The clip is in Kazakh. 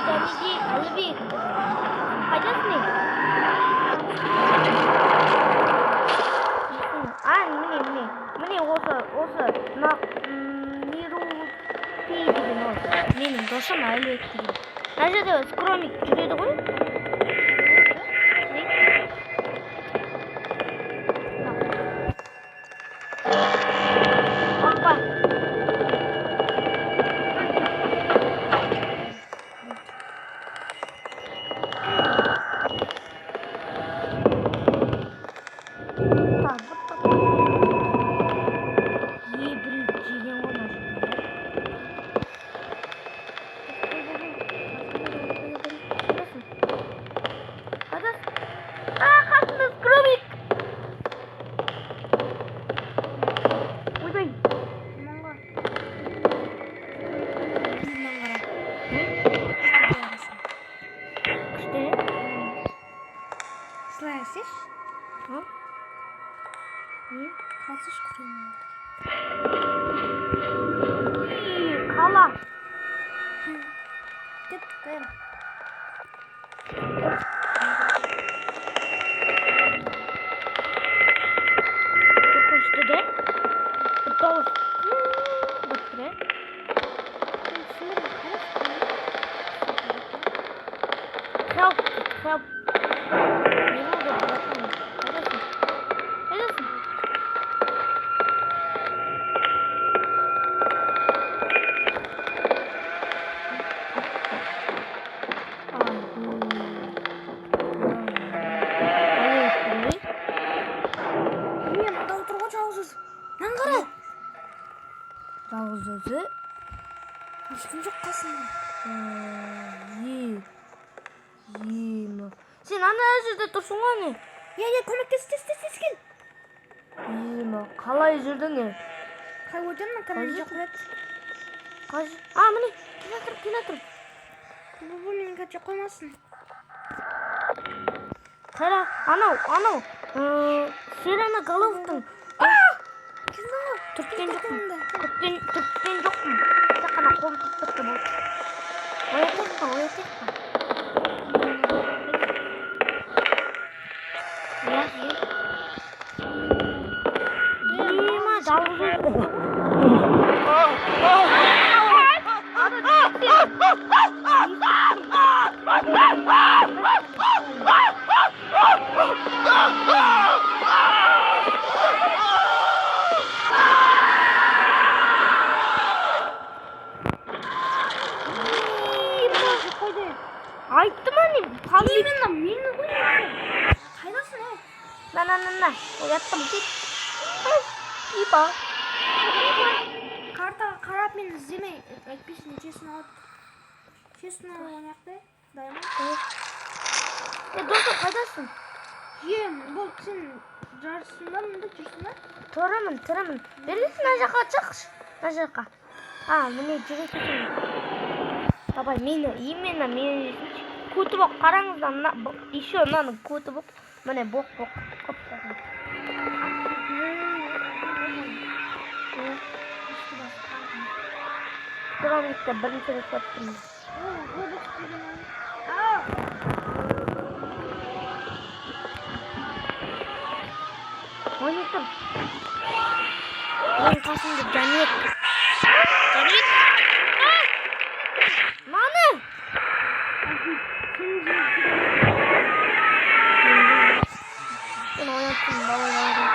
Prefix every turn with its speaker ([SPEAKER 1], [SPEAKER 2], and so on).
[SPEAKER 1] Jadi lebih aja nih. Ini 막 미로 피기는 얘는 더 많이 했지. 나중에 스크롤이 줄여두고.
[SPEAKER 2] Kalsız kuruyor.
[SPEAKER 1] Kala.
[SPEAKER 2] Git ver.
[SPEAKER 1] Çok üstte de. Doğru. Bak buraya. Help. Ne oldu? Bırakalım. Neredesin? Жалғыз
[SPEAKER 2] ешкім жоқ қасында.
[SPEAKER 1] Сен ана жерде тұрсың ғой не?
[SPEAKER 2] Көмектескен.
[SPEAKER 1] Қалай жүрдің е?
[SPEAKER 2] Қай өтемін, кәмін жоқ еді.
[SPEAKER 1] Міне, келе тұр.
[SPEAKER 2] Бұл менің кәтше қоймасын.
[SPEAKER 1] Қайра, анау. Серана Головтың. Түрткен жоқпын. Тек қана қолым тұтты болды. Оятайық па. Айттым ани, қалай
[SPEAKER 2] Мені қоймайды. Қайдасың ай?
[SPEAKER 1] На, ояттым. Иба.
[SPEAKER 2] Картаға қарап мені іздемей. Әйтпесін чесін алып. Чесін алып ойнақтай. Дайма.
[SPEAKER 1] Досы, қайдасың?
[SPEAKER 2] Бұл сен жарысында мұнда жүрсің ба?
[SPEAKER 1] Тұрамын. Берлесін ана жаққа шықшы. Ана жаққа. Міне жүресің. Давай, именно мені көтібок қараңыздан. Еще мынаның көтібок. Міне бок. Тұрамызда бірінші рет көттім. Ойнайтым. Ең қасымды Жанет. Маны! Сен ойнаттың, балаларым.